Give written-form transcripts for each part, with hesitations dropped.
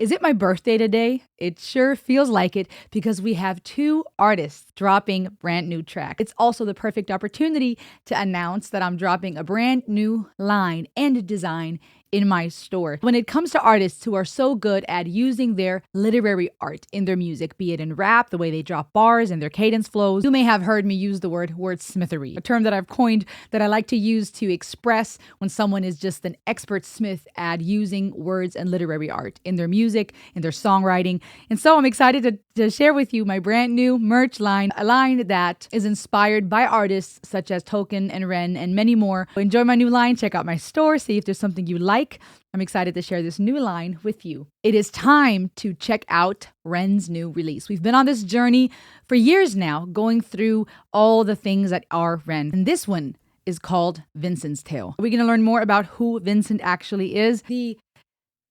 Is it my birthday today? It sure feels like it because we have two artists dropping brand new tracks. It's also the perfect opportunity to announce that I'm dropping a brand new line and design in my store. When it comes to artists who are so good at using their literary art in their music, be it in rap, the way they drop bars and their cadence flows, you may have heard me use the word wordsmithery, a term that I've coined that I like to use to express when someone is just an expert smith at using words and literary art in their music, in their songwriting. And so I'm excited to share with you my brand new merch line, a line that is inspired by artists such as Token and Ren and many more. Enjoy my new line, check out my store, see if there's something you like. I'm excited to share this new line with you. It is time to check out Ren's new release. We've been on this journey for years now, going through all the things that are Ren. And this one is called Vincent's Tale. We're going to learn more about who Vincent actually is. The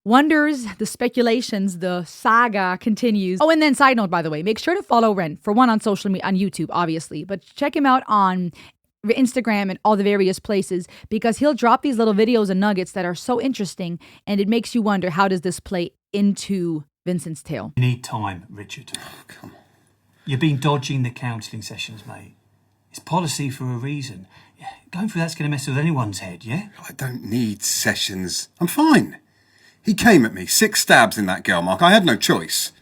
wonders, the speculations, the saga continues. Oh, and then side note, by the way, make sure to follow Ren, for one, on social media, on YouTube, obviously, but check him out on Instagram and all the various places, because he'll drop these little videos and nuggets that are so interesting, and it makes you wonder, how does this play into Vincent's Tale? You need time, Richard. Oh, come on. You've been dodging the counselling sessions, mate. It's policy for a reason. Yeah, going through that's going to mess with anyone's head, yeah? I don't need sessions. I'm fine. He came at me, 6 stabs in that girl, Mark. I had no choice.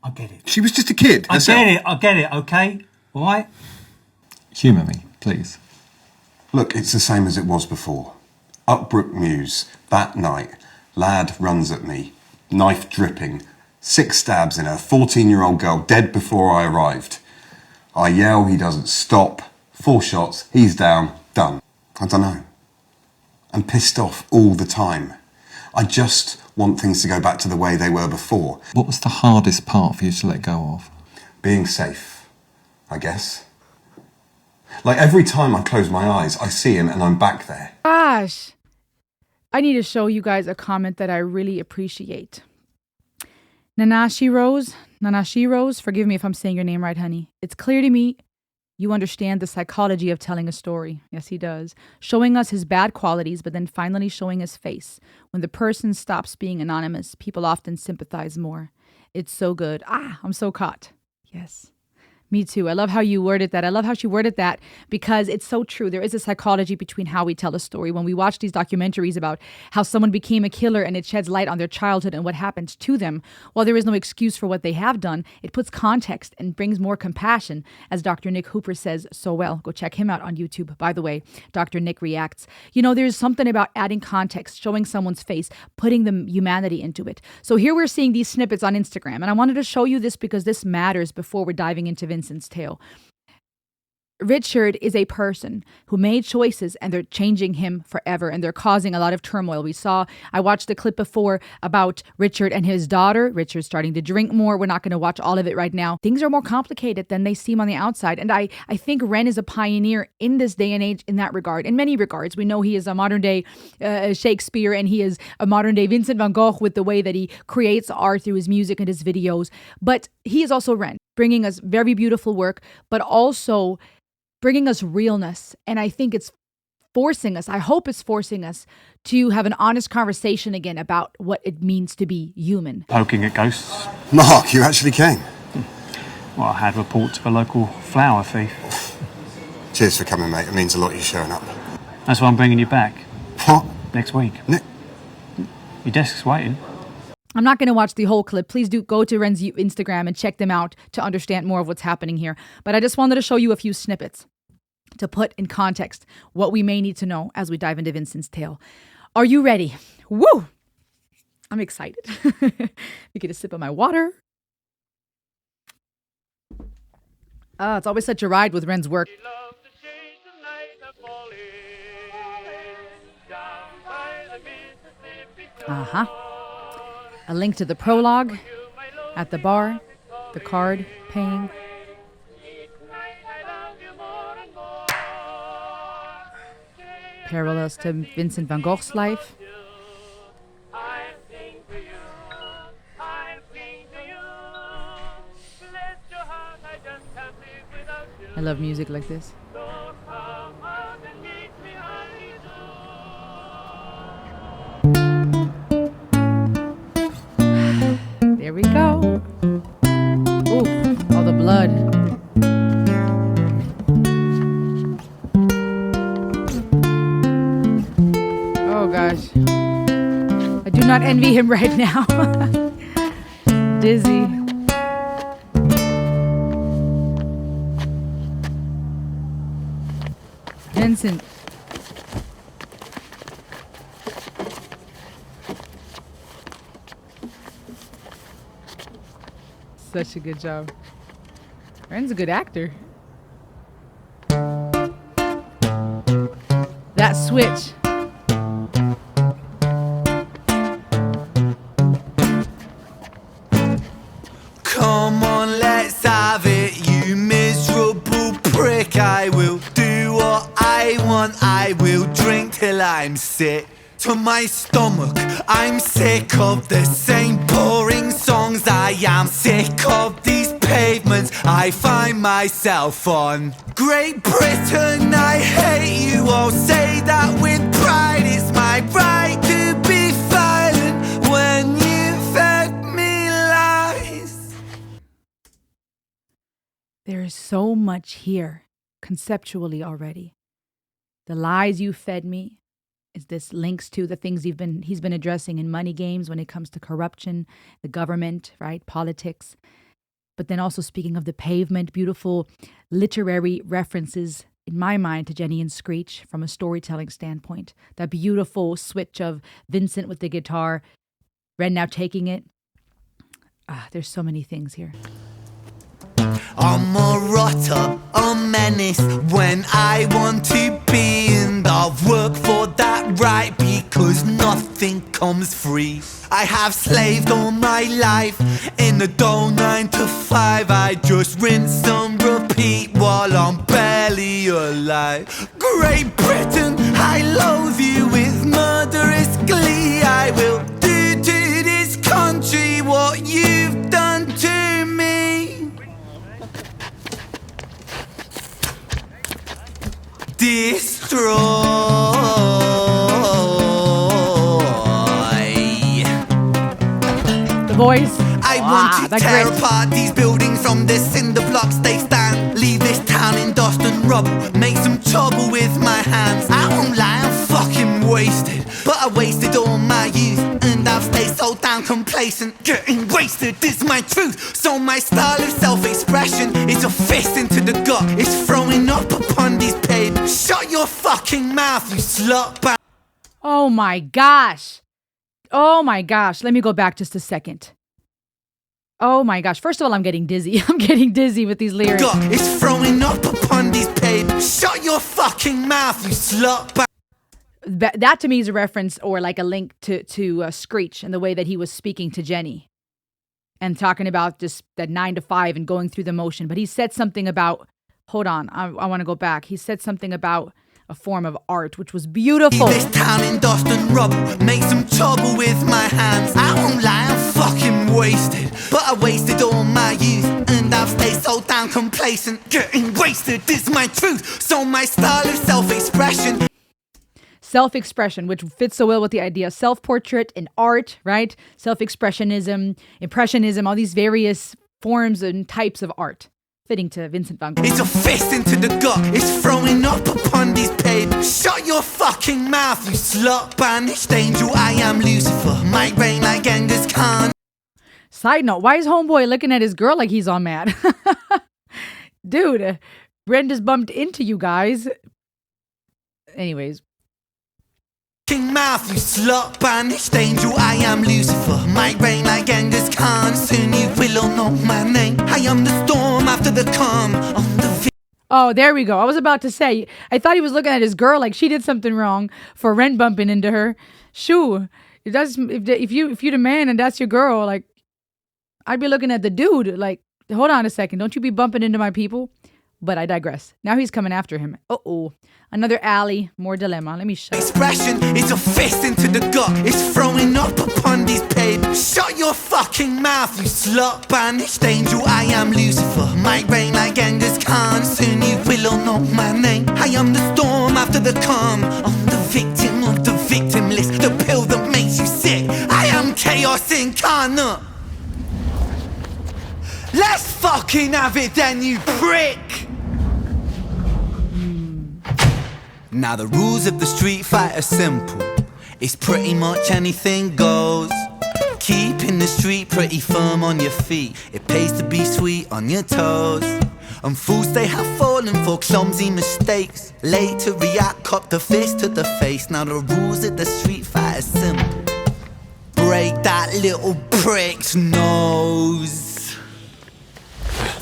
I get it. She was just a kid. I get it, okay? All right? Humour me, please. Look, it's the same as it was before. Up Brook Mews, that night, lad runs at me, knife dripping, 6 stabs in her, 14-year-old girl dead before I arrived. I yell, he doesn't stop, 4 shots, he's down, done. I don't know. I'm pissed off all the time. I just want things to go back to the way they were before. What was the hardest part for you to let go of? Being safe, I guess. Like, every time I close my eyes, I see him and I'm back there. Gosh, I need to show you guys a comment that I really appreciate. Nanashi Rose, forgive me if I'm saying your name right, honey. It's clear to me you understand the psychology of telling a story. Yes, he does. Showing us his bad qualities, but then finally showing his face. When the person stops being anonymous, people often sympathize more. It's so good. I'm so caught. Yes. Me too. I love how you worded that. I love how she worded that, because it's so true. There is a psychology between how we tell a story. When we watch these documentaries about how someone became a killer and it sheds light on their childhood and what happened to them, while there is no excuse for what they have done, it puts context and brings more compassion, as Dr. Nick Hooper says so well. Go check him out on YouTube, by the way. Dr. Nick Reacts. You know, there's something about adding context, showing someone's face, putting the humanity into it. So here we're seeing these snippets on Instagram, and I wanted to show you this because this matters before we're diving into Vincent's Tale. Richard is a person who made choices, and they're changing him forever, and they're causing a lot of turmoil. I watched the clip before about Richard and his daughter. Richard's starting to drink more. We're not going to watch all of it right now. Things are more complicated than they seem on the outside. And I think Ren is a pioneer in this day and age in that regard. In many regards, we know he is a modern day Shakespeare, and he is a modern day Vincent van Gogh with the way that he creates art through his music and his videos. But he is also Ren, bringing us very beautiful work, but also bringing us realness. And I think it's forcing us, I hope it's forcing us to have an honest conversation again about what it means to be human. Poking at ghosts. Mark, you actually came. Well, I had reports of a local flower thief. Cheers for coming, mate. It means a lot you showing up. That's why I'm bringing you back. What? Next week. Your desk's waiting. I'm not going to watch the whole clip. Please do go to Ren's Instagram and check them out to understand more of what's happening here. But I just wanted to show you a few snippets to put in context what we may need to know as we dive into Vincent's Tale. Are you ready? Woo! I'm excited. You get a sip of my water. It's always such a ride with Ren's work. A link to the prologue at the bar, the card paying. Parallels to Vincent van Gogh's life. I love music like this. do not envy him right now. Dizzy. Vincent. Such a good job. Ren's a good actor. That switch. Come on, let's have it, you miserable prick. I will do what I want, I will drink till I'm sick to my stomach. I'm sick of the same boring songs. I am sick of these pavements I find myself on. Great Britain, I hate you. I'll say that with pride. It's my right to be violent when you fed me lies. There is so much here, conceptually already. The lies you fed me. Is this links to the things he's been addressing in Money Games when it comes to corruption, the government, right, politics. But then also speaking of the pavement, beautiful literary references in my mind to Jenny and Screech from a storytelling standpoint. That beautiful switch of Vincent with the guitar, Ren now taking it. There's so many things here. I'm a rotter, a menace when I want to be, and I've worked for that right because nothing comes free. I have slaved all my life in the dull 9 to 5. I just rinse and repeat while I'm barely alive. Great Britain, I loathe you with murderous glee. I will do to this country what you've done to me. Destroy. The voice. I want to tear apart these buildings from the cinder blocks they stand. Leave this town in dust and rubble. Make some trouble with my hands. I won't lie, I'm fucking wasted. But I wasted all my youth, and I've stayed so damn complacent. Getting wasted is my truth. So my style of self-expression is a fist into the gut. It's throwing up upon these pavements. Shut your fucking mouth, you slut. Oh my gosh. Oh my gosh. Let me go back just a second. Oh my gosh. First of all, I'm getting dizzy. I'm getting dizzy with these lyrics. It's throwing up upon these pavements. Shut your fucking mouth, you slut. That to me is a reference or like a link to Screech and the way that he was speaking to Jenny and talking about just that 9 to 5 and going through the motion. But he said something about, hold on, I want to go back. He said something about a form of art, which was beautiful. This town in dust and rubble, make some trouble with my hands. I won't lie, I'm fucking wasted. But I wasted all my youth, and I've stayed so damn complacent. Getting wasted is my truth. So my style of self-expression. Self-expression, which fits so well with the idea of self-portrait and art, right? Self-expressionism, impressionism, all these various forms and types of art. Fitting to Vincent van Gogh. It's a fist into the gut. It's throwing up upon these pavements. Shut your fucking mouth, you slut. Banished angel, I am Lucifer. Might reign like Genghis Khan. Side note, why is homeboy looking at his girl like he's all mad? Dude, Brenda's bumped into you guys. Anyways. Mouth, you slut. Banished angel, I am Lucifer. Might reign like Genghis Khan. Soon you will all know my name. I am the storm after the calm. On the oh, there we go. I was about to say, I thought he was looking at his girl like she did something wrong for Ren bumping into her. Shoo. If you the man and that's your girl, like, I'd be looking at the dude like, hold on a second. Don't you be bumping into my people? But I digress. Now he's coming after him. Uh-oh. Another alley. More dilemma. Let me shut up. Expression is a fist into the gut. It's throwing up upon these pavements. Shut your fucking mouth, you slut. Banished angel, I am Lucifer. Might reign like Genghis Khan. Soon you will all know my name. I am the storm after the calm. I'm the victim of the victim list. The pill that makes you sick. I am chaos incarnate. Let's fucking have it then, you prick! Now the rules of the street fight are simple. It's pretty much anything goes. Keeping the street pretty firm on your feet. It pays to be sweet on your toes. And fools they have fallen for clumsy mistakes. Late to react, cop the fist to the face. Now the rules of the street fight are simple. Break that little prick's nose.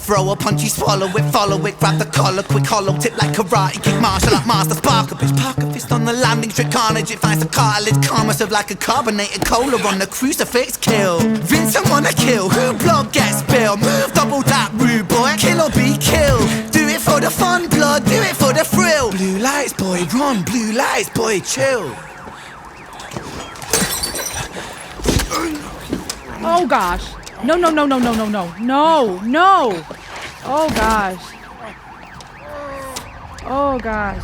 Throw a punch, you swallow it, follow it, grab the collar, quick hollow tip like karate kick, martial art master, spark a bitch, park a fist on the landing strip, carnage, it finds the cartilage, karma serve like a carbonated cola on the crucifix, kill. Vincent wanna kill, who blood gets spilled, move double that rude boy, kill or be killed. Do it for the fun, blood, do it for the thrill. Blue lights, boy, run, blue lights, boy, chill. Oh gosh. No. No. Oh gosh. Oh gosh.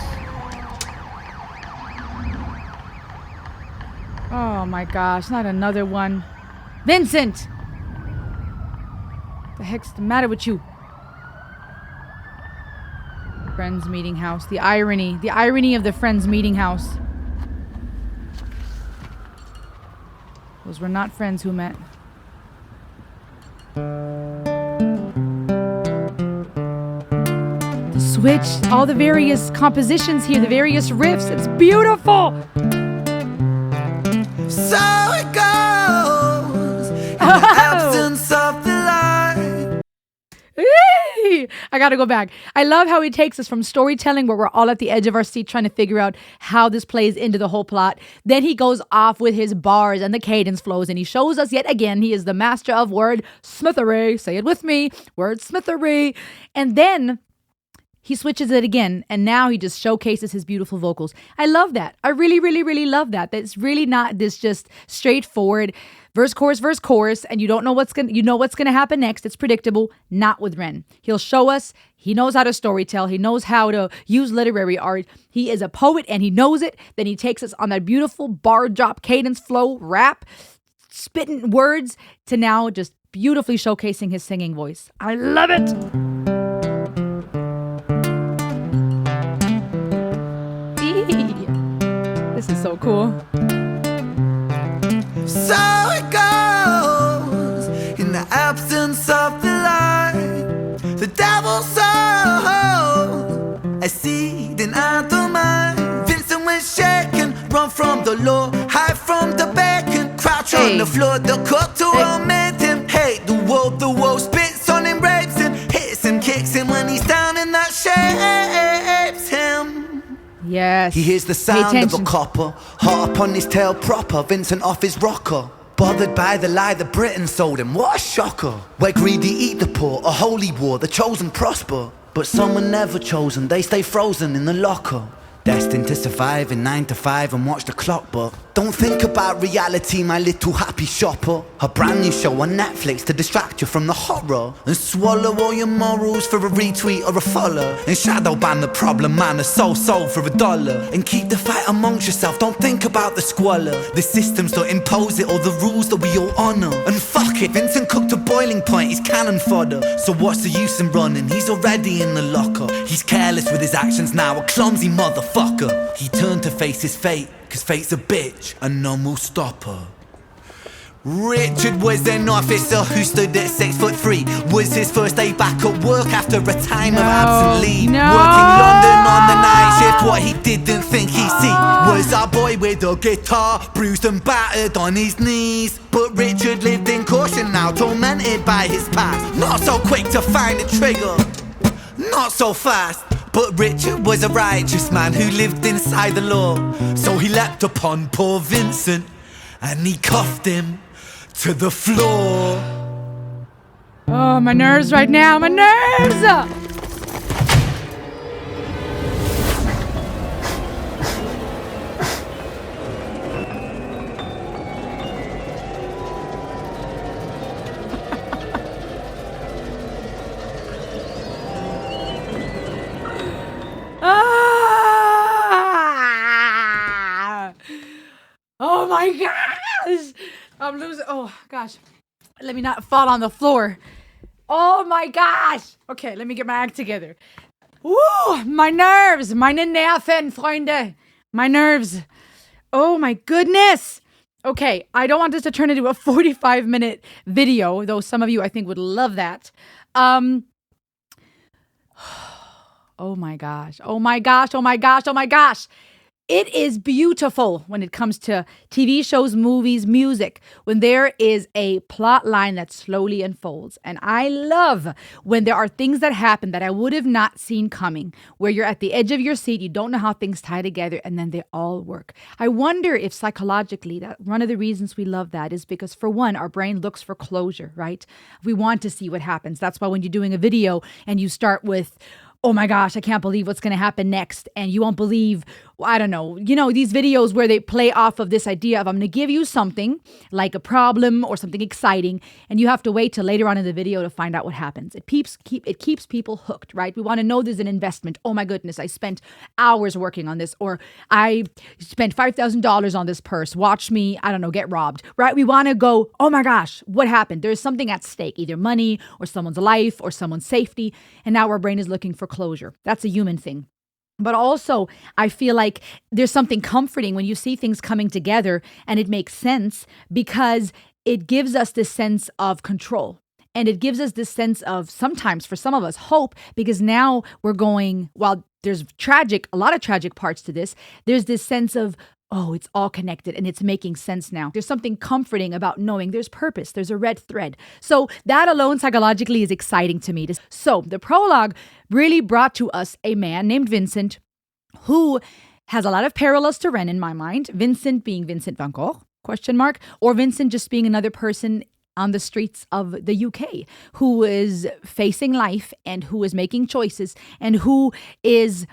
Oh my gosh, not another one. Vincent! The heck's the matter with you? Friends meeting house. The irony of the friends meeting house. Those were not friends who met. The switch, all the various compositions here, the various riffs, it's beautiful! So it goes in the absence of the light. I gotta go back. I love how he takes us from storytelling where we're all at the edge of our seat trying to figure out how this plays into the whole plot. Then he goes off with his bars and the cadence flows and he shows us yet again he is the master of word smithery. Say it with me. Word smithery. And then he switches it again and now he just showcases his beautiful vocals. I love that. I really, really, really love that. That's really not this just straightforward verse, chorus, and you don't know what's gonna happen next. It's predictable. Not with Ren. He'll show us. He knows how to storytell. He knows how to use literary art. He is a poet and he knows it. Then he takes us on that beautiful bar drop, cadence, flow, rap, spitting words to now just beautifully showcasing his singing voice. I love it. This is so cool. So it goes in the absence of the light. The devil sows a seed in our mind. Vincent was shaken, run from the law, hide from the beacon, crouch on the floor. The cut to torment him. Hate the wolf spits on him, rapes him, hits him, kicks him when he's down, and that shapes him. Yes. He hears the sound of a copper, heart upon his tail proper, Vincent off his rocker. Bothered by the lie that Britain sold him, what a shocker. Where greedy eat the poor, a holy war, the chosen prosper. But some are never chosen, they stay frozen in the locker. Destined to survive in 9 to 5 and watch the clock, but don't think about reality, my little happy shopper. A brand new show on Netflix to distract you from the horror. And swallow all your morals for a retweet or a follow. And shadow ban the problem man, a soul for $1. And keep the fight amongst yourself, don't think about the squalor. The systems don't impose it or the rules that we all honour. And fuck it, Vincent cooked to boiling point, he's cannon fodder. So what's the use in running, he's already in the locker. He's careless with his actions now, a clumsy motherfucker. He turned to face his fate, cause fate's a bitch and none will stop her. Richard was an officer who stood at 6'3". Was his first day back at work after a time of absent leave. Working London on the night shift, what he didn't think he'd see was our boy with a guitar, bruised and battered on his knees. But Richard lived in caution now, tormented by his past. Not so quick to find a trigger, not so fast. But Richard was a righteous man who lived inside the law. So he leapt upon poor Vincent and he cuffed him to the floor. Oh, my nerves right now, my nerves! Oh my gosh! I'm losing. Oh gosh. Let me not fall on the floor. Oh my gosh! Okay, let me get my act together. Woo! My nerves! Meine Nerven, Freunde! My nerves. Oh my goodness. Okay, I don't want this to turn into a 45-minute video, though some of you I think would love that. Oh my gosh. Oh my gosh. Oh my gosh. Oh my gosh. It is beautiful when it comes to TV shows, movies, music, when there is a plot line that slowly unfolds. And I love when there are things that happen that I would have not seen coming, where you're at the edge of your seat, you don't know how things tie together, and then they all work. I wonder if psychologically that one of the reasons we love that is because, for one, our brain looks for closure, right? We want to see what happens. That's why when you're doing a video and you start with, oh my gosh, I can't believe what's going to happen next. And you won't believe, I don't know, these videos where they play off of this idea of, I'm going to give you something like a problem or something exciting, and you have to wait till later on in the video to find out what happens. It keeps people hooked, right? We want to know there's an investment. Oh my goodness, I spent hours working on this, or I spent $5,000 on this purse. Watch me, I don't know, get robbed, right? We want to go, oh my gosh, what happened? There's something at stake, either money or someone's life or someone's safety. And now our brain is looking for closure. That's a human thing. But also, I feel like there's something comforting when you see things coming together and it makes sense, because it gives us this sense of control. And it gives us this sense of, sometimes for some of us, hope, because now we're going, while there's a lot of tragic parts to this, there's this sense of, oh, it's all connected and it's making sense now. There's something comforting about knowing there's purpose. There's a red thread. So that alone psychologically is exciting to me. So the prologue really brought to us a man named Vincent, who has a lot of parallels to Ren in my mind. Vincent being Vincent van Gogh, ? Or Vincent just being another person on the streets of the UK who is facing life and who is making choices and who is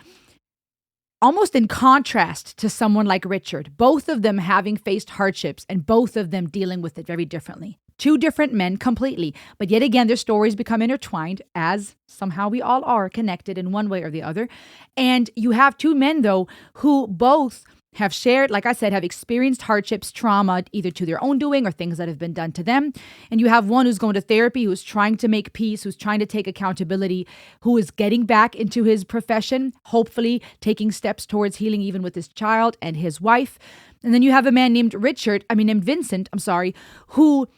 almost in contrast to someone like Richard, both of them having faced hardships and both of them dealing with it very differently. Two different men completely, but yet again, their stories become intertwined, as somehow we all are connected in one way or the other. And you have two men, though, who both have shared, like I said, have experienced hardships, trauma, either to their own doing or things that have been done to them. And you have one who's going to therapy, who's trying to make peace, who's trying to take accountability, who is getting back into his profession, hopefully taking steps towards healing even with his child and his wife. And then you have a man named Vincent, who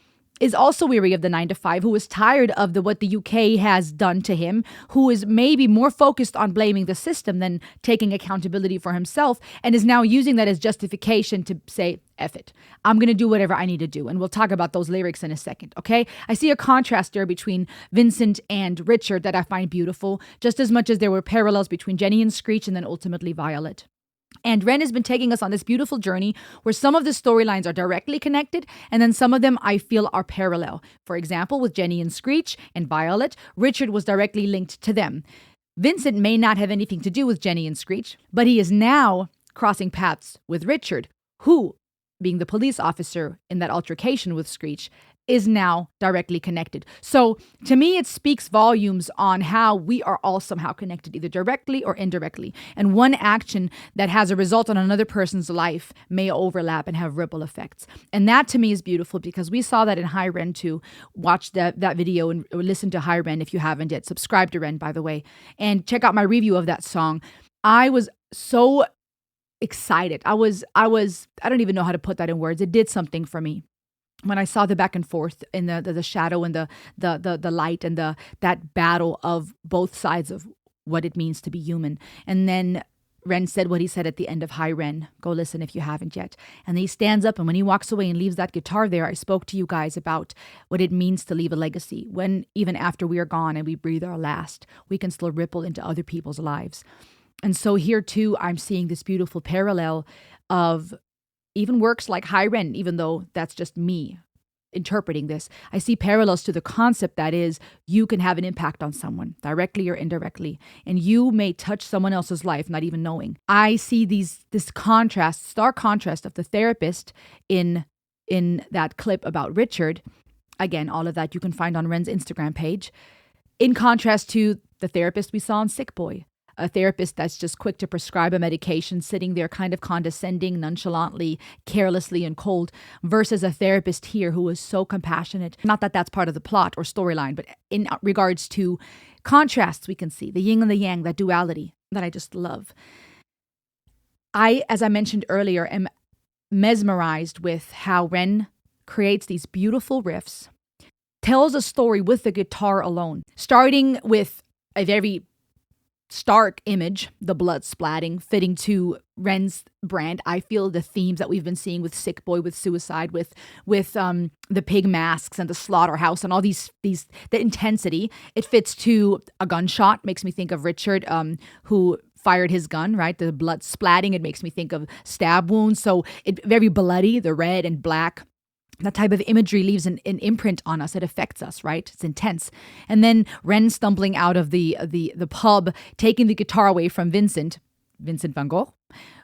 is also weary of the 9 to 5, who is tired of what the UK has done to him, who is maybe more focused on blaming the system than taking accountability for himself, and is now using that as justification to say, F it, I'm going to do whatever I need to do. And we'll talk about those lyrics in a second, okay? I see a contrast there between Vincent and Richard that I find beautiful, just as much as there were parallels between Jenny and Screech and then ultimately Violet. And Ren has been taking us on this beautiful journey where some of the storylines are directly connected and then some of them I feel are parallel. For example, with Jenny and Screech and Violet, Richard was directly linked to them. Vincent may not have anything to do with Jenny and Screech, but he is now crossing paths with Richard, who, being the police officer in that altercation with Screech, is now directly connected. So to me, it speaks volumes on how we are all somehow connected, either directly or indirectly. And one action that has a result on another person's life may overlap and have ripple effects. And that to me is beautiful, because we saw that in High Ren too. Watch that video and listen to High Ren if you haven't yet. Subscribe to Ren, by the way, and check out my review of that song. I was so excited. I don't even know how to put that in words. It did something for me. When I saw the back and forth in the shadow and the light and that battle of both sides of what it means to be human. And then Ren said what he said at the end of High Ren. Go listen if you haven't yet. And then he stands up, and when he walks away and leaves that guitar there, I spoke to you guys about what it means to leave a legacy. When even after we are gone and we breathe our last, we can still ripple into other people's lives. And so here too, I'm seeing this beautiful parallel of even works like High Ren, even though that's just me interpreting this. I see parallels to the concept that is, you can have an impact on someone directly or indirectly, and you may touch someone else's life not even knowing. I see this stark contrast of the therapist in that clip about Richard. Again, all of that you can find on Ren's Instagram page, in contrast to the therapist we saw in Sick Boy. A therapist that's just quick to prescribe a medication, sitting there kind of condescending, nonchalantly, carelessly, and cold, versus a therapist here who is so compassionate. Not that that's part of the plot or storyline, but in regards to contrasts we can see, the yin and the yang, that duality that I just love. As I mentioned earlier, am mesmerized with how Ren creates these beautiful riffs, tells a story with the guitar alone, starting with a very stark image, the blood splatting, fitting to Ren's brand. I feel the themes that we've been seeing with Sick Boy, with Suicide, with the pig masks and the slaughterhouse and all the intensity. It fits to a gunshot, makes me think of Richard, who fired his gun, right? The blood splatting, it makes me think of stab wounds. So it very bloody, the red and black. That type of imagery leaves an imprint on us. It affects us, right? It's intense. And then Ren stumbling out of the pub, taking the guitar away from Vincent van Gogh,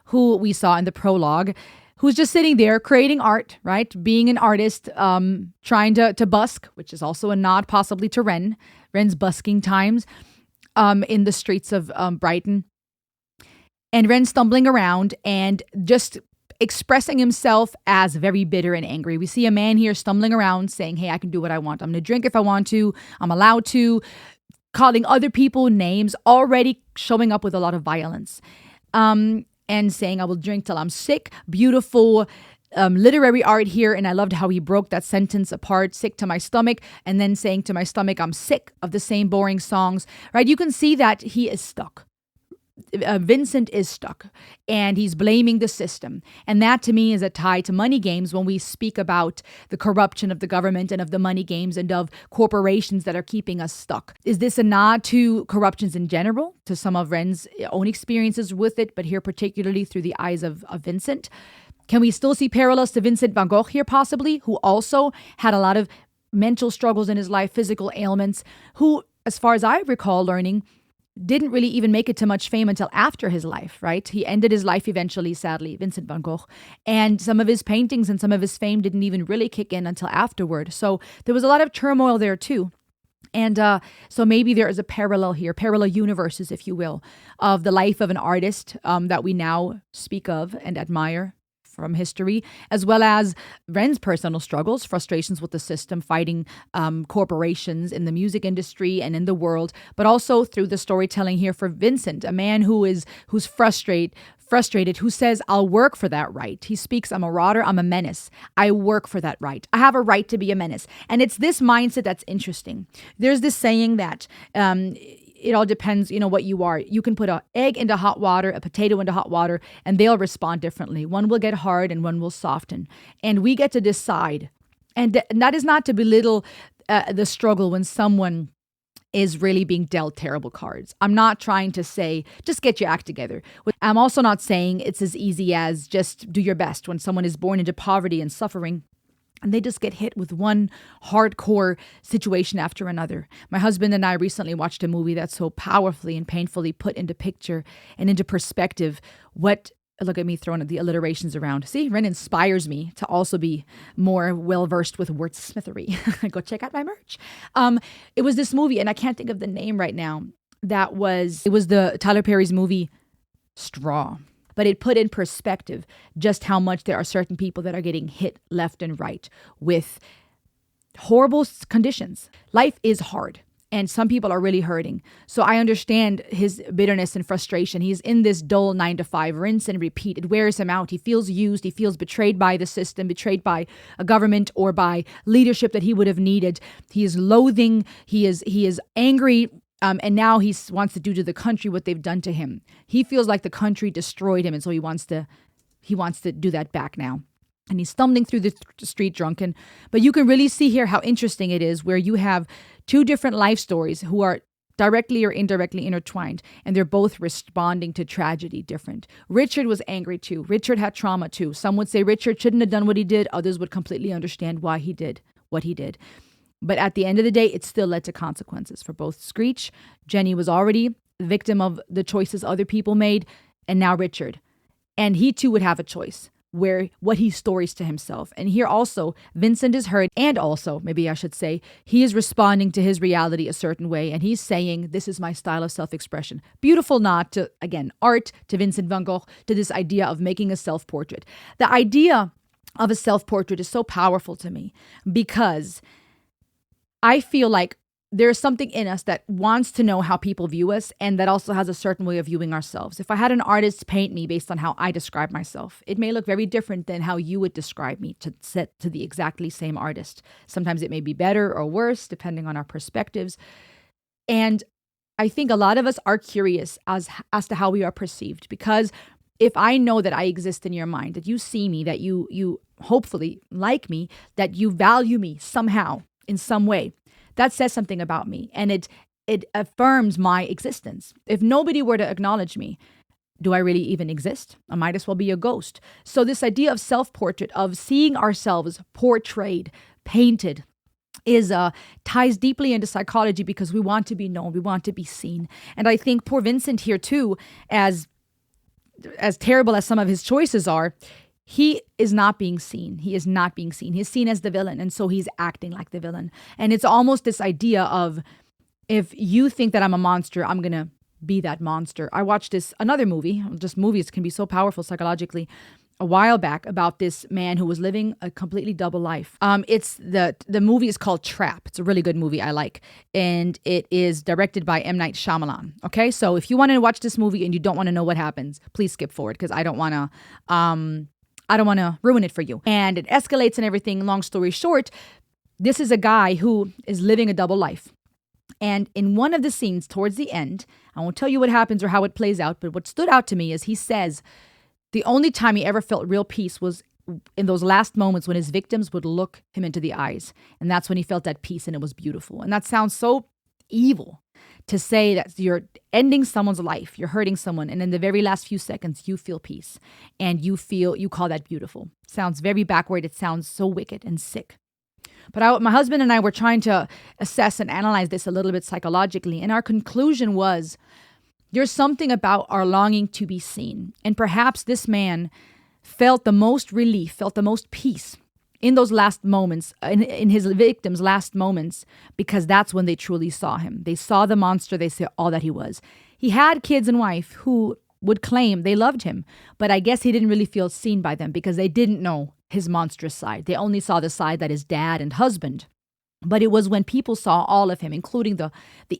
who we saw in the prologue, who's just sitting there creating art, right? Being an artist, trying to busk, which is also a nod possibly to Ren's busking times in the streets of Brighton. And Ren stumbling around and just expressing himself as very bitter and angry. We see a man here stumbling around saying, hey, I can do what I want. I'm going to drink if I want to. I'm allowed to. Calling other people names, already showing up with a lot of violence. And saying, I will drink till I'm sick. Beautiful literary art here. And I loved how he broke that sentence apart, sick to my stomach. And then saying to my stomach, I'm sick of the same boring songs, right? You can see that he is stuck. Vincent is stuck and he's blaming the system. And that to me is a tie to money games when we speak about the corruption of the government and of the money games and of corporations that are keeping us stuck. Is this a nod to corruptions in general, to some of Ren's own experiences with it, but here particularly through the eyes of Vincent? Can we still see parallels to Vincent van Gogh here possibly, who also had a lot of mental struggles in his life, physical ailments, who, as far as I recall learning, didn't really even make it to much fame until after his life, right? He ended his life eventually, sadly, Vincent van Gogh. And some of his paintings and some of his fame didn't even really kick in until afterward. So there was a lot of turmoil there too. And so maybe there is a parallel here, parallel universes, if you will, of the life of an artist that we now speak of and admire from history, as well as Ren's personal struggles, frustrations with the system, fighting corporations in the music industry and in the world, but also through the storytelling here for Vincent, a man who's frustrated, who says, I'll work for that right. He speaks, I'm a marauder, I'm a menace. I work for that right. I have a right to be a menace. And it's this mindset that's interesting. There's this saying that it all depends, what you are. You can put an egg into hot water, a potato into hot water, and they'll respond differently. One will get hard and one will soften. And we get to decide. And that is not to belittle the struggle when someone is really being dealt terrible cards. I'm not trying to say, just get your act together. I'm also not saying it's as easy as just do your best when someone is born into poverty and suffering. And they just get hit with one hardcore situation after another. My husband and I recently watched a movie that so powerfully and painfully put into picture and into perspective look at me throwing the alliterations around. See, Ren inspires me to also be more well-versed with wordsmithery. Go check out my merch. It was this movie, and I can't think of the name right now. It was the Tyler Perry's movie, Straw. But it put in perspective just how much there are certain people that are getting hit left and right with horrible conditions. Life is hard and some people are really hurting. So I understand his bitterness and frustration. He's in this dull 9-to-5, rinse and repeat. It wears him out. He feels used. He feels betrayed by the system, betrayed by a government or by leadership that he would have needed. He is loathing. He is angry. And now he wants to do to the country what they've done to him. He feels like the country destroyed him, and so he wants to do that back now. And he's stumbling through the street drunken. But you can really see here how interesting it is, where you have two different life stories who are directly or indirectly intertwined, and they're both responding to tragedy different. Richard was angry too. Richard had trauma too. Some would say Richard shouldn't have done what he did. Others would completely understand why he did what he did. But at the end of the day, it still led to consequences for both Screech. Jenny was already the victim of the choices other people made, and now Richard. And he too would have a choice where what he stories to himself. And here also, Vincent is hurt, and also, maybe I should say, he is responding to his reality a certain way, and he's saying, this is my style of self-expression. Beautiful nod to, again, art, to Vincent van Gogh, to this idea of making a self-portrait. The idea of a self-portrait is so powerful to me because I feel like there's something in us that wants to know how people view us, and that also has a certain way of viewing ourselves. If I had an artist paint me based on how I describe myself, it may look very different than how you would describe me to set to the exactly same artist. Sometimes it may be better or worse, depending on our perspectives. And I think a lot of us are curious as to how we are perceived, because if I know that I exist in your mind, that you see me, that you hopefully like me, that you value me somehow, in some way, that says something about me, and it affirms my existence. If nobody were to acknowledge me, do I really even exist? I might as well be a ghost. So this idea of self-portrait, of seeing ourselves portrayed, painted, ties deeply into psychology, because we want to be known, we want to be seen. And I think poor Vincent here too, as terrible as some of his choices are, he is not being seen. He is not being seen. He's seen as the villain, and so he's acting like the villain. And it's almost this idea of, if you think that I'm a monster, I'm going to be that monster. I watched another movie, just movies can be so powerful psychologically, a while back, about this man who was living a completely double life. It's the movie is called Trap. It's a really good movie I like. And it is directed by M. Night Shyamalan. Okay, so if you want to watch this movie and you don't want to know what happens, please skip forward, because I don't want to ruin it for you. And it escalates and everything. Long story short, this is a guy who is living a double life. And in one of the scenes towards the end, I won't tell you what happens or how it plays out, but what stood out to me is he says the only time he ever felt real peace was in those last moments when his victims would look him into the eyes. And that's when he felt that peace, and it was beautiful. And that sounds so evil, to say that you're ending someone's life, you're hurting someone, and in the very last few seconds, you feel peace. And you call that beautiful. Sounds very backward. It sounds so wicked and sick. But my husband and I were trying to assess and analyze this a little bit psychologically. And our conclusion was, there's something about our longing to be seen. And perhaps this man felt the most relief, felt the most peace in those last moments, in his victims' last moments, because that's when they truly saw him. They saw the monster. They saw all that he was. He had kids and wife who would claim they loved him, but I guess he didn't really feel seen by them, because they didn't know his monstrous side. They only saw the side that is dad and husband. But it was when people saw all of him, including the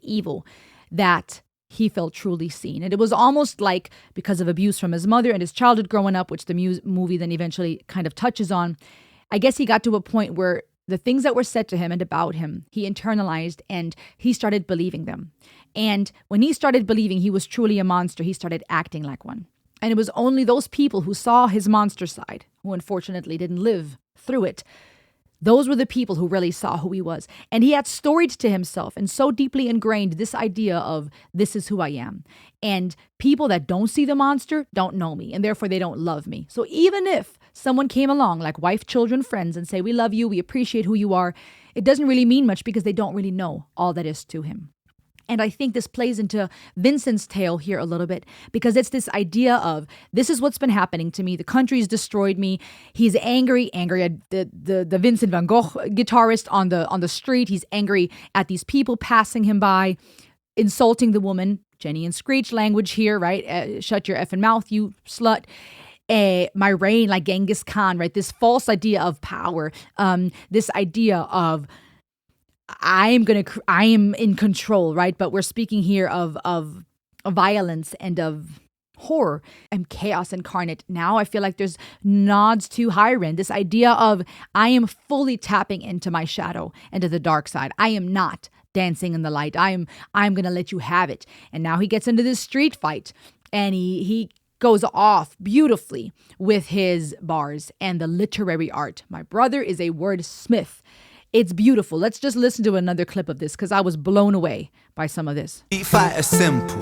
evil, that he felt truly seen. And it was almost like, because of abuse from his mother and his childhood growing up, which the movie then eventually kind of touches on, I guess he got to a point where the things that were said to him and about him, he internalized, and he started believing them. And when he started believing he was truly a monster, he started acting like one. And it was only those people who saw his monster side, who unfortunately didn't live through it, those were the people who really saw who he was. And he had storied to himself and so deeply ingrained this idea of, this is who I am. And people that don't see the monster don't know me, and therefore they don't love me. So even if someone came along, like wife, children, friends, and say, we love you, we appreciate who you are, it doesn't really mean much, because they don't really know all that is to him. And I think this plays into Vincent's tale here a little bit, because it's this idea of, this is what's been happening to me. The country's destroyed me. He's angry at the Vincent van Gogh guitarist on the street. He's angry at these people passing him by, insulting the woman. Jenny and Screech language here, right? Shut your effing mouth, you slut. My reign, like Genghis Khan, right? This false idea of power. This idea of, I am in control, right? But we're speaking here of violence and of horror and chaos incarnate. Now I feel like there's nods to Hiren, this idea of, I am fully tapping into my shadow and to the dark side. I am not dancing in the light. I'm going to let you have it. And now he gets into this street fight, and he goes off beautifully with his bars and the literary art. My brother is a wordsmith. It's beautiful. Let's just listen to another clip of this, because I was blown away by some of this. Street fighter simple.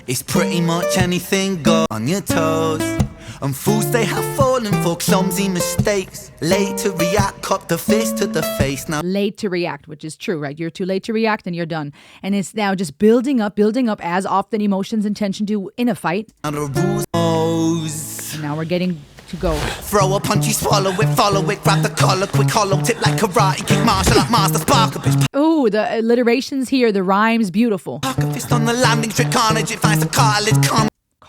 It's pretty much anything go on your toes. And fools they have fallen for clumsy mistakes. Late to react, cop the fist to the face. Now late to react, which is true, right? You're too late to react and you're done. And it's now just building up as often emotions and tension do in a fight. the rules. Now we're getting to go. Throw a punch, you swallow it, follow it, grab the collar, quick hollow tip like karate, kick martial art master, spark a bitch. Ooh, the alliterations here, the rhymes, beautiful. Park a fist on the landing, trick carnage, it finds the cartilage,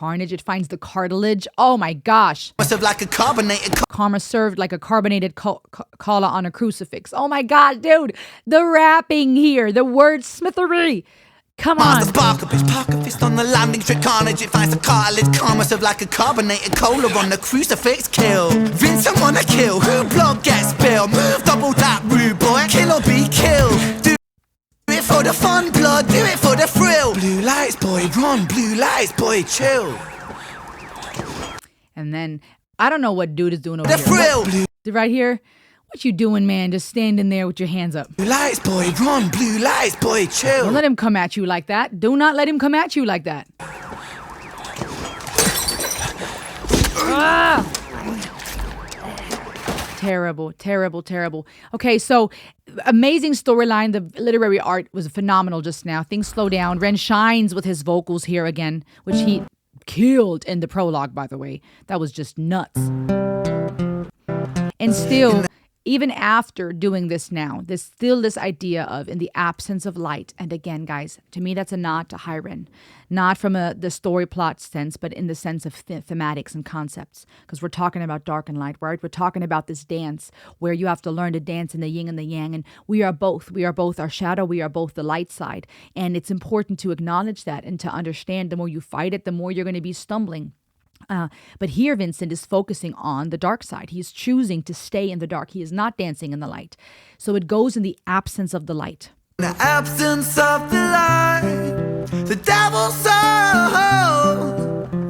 carnage. It finds the cartilage. Oh my gosh. Must have like a carbonated Karma served like a carbonated cola on a crucifix. Oh my God, dude. The rapping here. The wordsmithery. Come on. Master spark a bitch, park a fist on the landing strip carnage. It finds the cartilage, karma serve like a carbonated cola on the crucifix. Kill, Vincent wanna kill, who blood gets spilled. Move double that rude boy, kill or be killed. Do it for the fun, blood, do it for the thrill. Blue lights, boy, run, blue lights, boy, chill. And then, I don't know what dude is doing over The here. thrill, blue Right here? What you doing, man? Just standing there with your hands up. lights, boy, run, blue lights, boy, chill. Don't let him come at you like that. Do not let him come at you like that. Ah! Terrible, terrible, terrible. Okay, so amazing storyline. The literary art was phenomenal just now. Things slow down. Ren shines with his vocals here again, which he killed in the prologue, by the way. That was just nuts. And still, even after doing this now, there's still this idea of in the absence of light. And again, guys, to me, that's a nod to Hiren. Not from the story plot sense, but in the sense of thematics and concepts. Because we're talking about dark and light, right? We're talking about this dance where you have to learn to dance in the yin and the yang. And we are both. We are both our shadow. We are both the light side. And it's important to acknowledge that and to understand the more you fight it, the more you're going to be stumbling. But here Vincent is focusing on the dark side. He is choosing to stay in the dark. He is not dancing in the light. So it goes in the absence of the light. In the absence of the light, the devil's soul,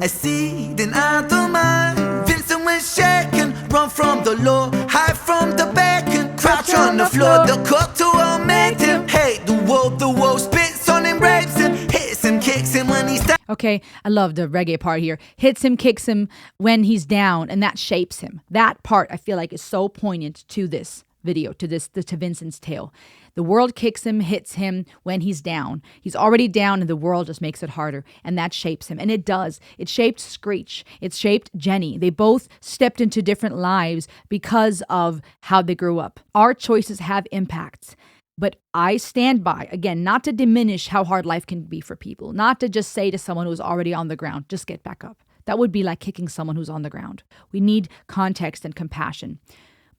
I see it in other mind. Vincent was shaken, run from the law, hide from the beacon, crouch on the floor. The cocktail will make him hate the world spits on him, rapes him, hits him, kicks him when he's down. Okay, I love the reggae part here. Hits him, kicks him when he's down, and that shapes him. That part I feel like is so poignant to this video, to Vincent's tale. The world kicks him, hits him when he's down. He's already down and the world just makes it harder, and that shapes him. And it does. It shaped Screech. It shaped Jenny. They both stepped into different lives because of how they grew up. Our choices have impacts. But I stand by, again, not to diminish how hard life can be for people, not to just say to someone who's already on the ground, just get back up. That would be like kicking someone who's on the ground. We need context and compassion.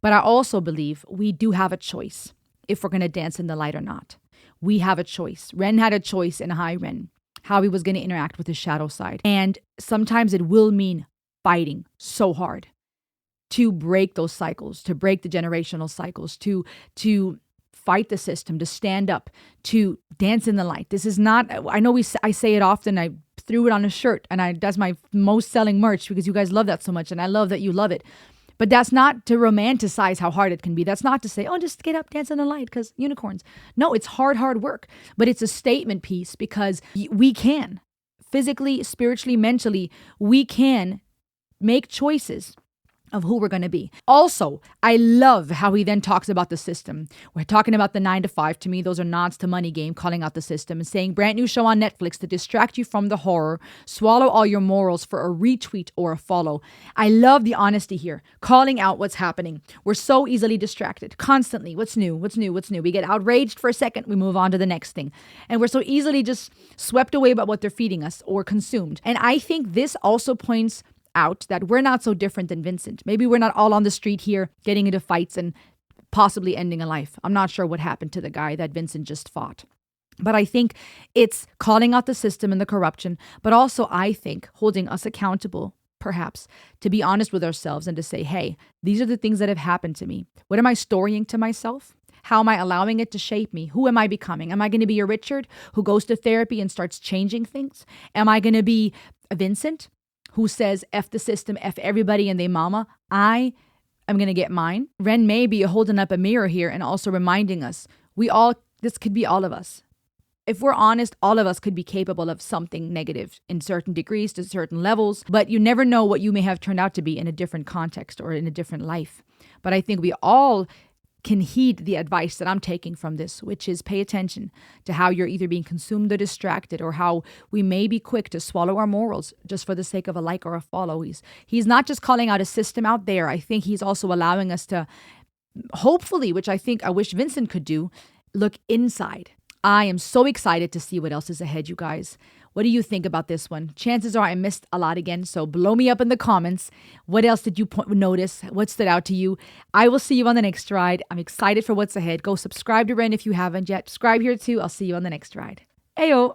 But I also believe we do have a choice if we're going to dance in the light or not. We have a choice. Ren had a choice in Hiren, how he was going to interact with his shadow side. And sometimes it will mean fighting so hard to break those cycles, to break the generational cycles, to fight the system, to stand up, to dance in the light. This is not, I know I say it often, I threw it on a shirt, and that's my most selling merch because you guys love that so much, and I love that you love it. But that's not to romanticize how hard it can be. That's not to say, oh, just get up, dance in the light because unicorns. No, it's hard work. But it's a statement piece because we can, physically, spiritually, mentally, we can make choices of who we're going to be. Also, I love how he then talks about the system. We're talking about the 9 to 5. To me, those are nods to Money Game, calling out the system and saying, brand new show on Netflix to distract you from the horror. Swallow all your morals for a retweet or a follow. I love the honesty here, calling out what's happening. We're so easily distracted constantly. What's new? What's new? What's new? We get outraged for a second. We move on to the next thing. And we're so easily just swept away by what they're feeding us or consumed. And I think this also points out that we're not so different than Vincent. Maybe we're not all on the street here getting into fights and possibly ending a life. I'm not sure what happened to the guy that Vincent just fought. But I think it's calling out the system and the corruption, but also I think holding us accountable, perhaps, to be honest with ourselves and to say, hey, these are the things that have happened to me. What am I storying to myself? How am I allowing it to shape me? Who am I becoming? Am I going to be a Richard who goes to therapy and starts changing things? Am I going to be a Vincent who says, F the system, F everybody and they mama? I am going to get mine. Ren may be holding up a mirror here and also reminding us, this could be all of us. If we're honest, all of us could be capable of something negative in certain degrees to certain levels, but you never know what you may have turned out to be in a different context or in a different life. But I think we all can heed the advice that I'm taking from this, which is pay attention to how you're either being consumed or distracted, or how we may be quick to swallow our morals just for the sake of a like or a follow. He's not just calling out a system out there. I think he's also allowing us to, hopefully, which I wish Vincent could do, look inside. I am so excited to see what else is ahead, you guys. What do you think about this one? Chances are I missed a lot again, so blow me up in the comments. What else did you notice? What stood out to you? I will see you on the next ride. I'm excited for what's ahead. Go subscribe to Ren if you haven't yet. Subscribe here too. I'll see you on the next ride. Ayo!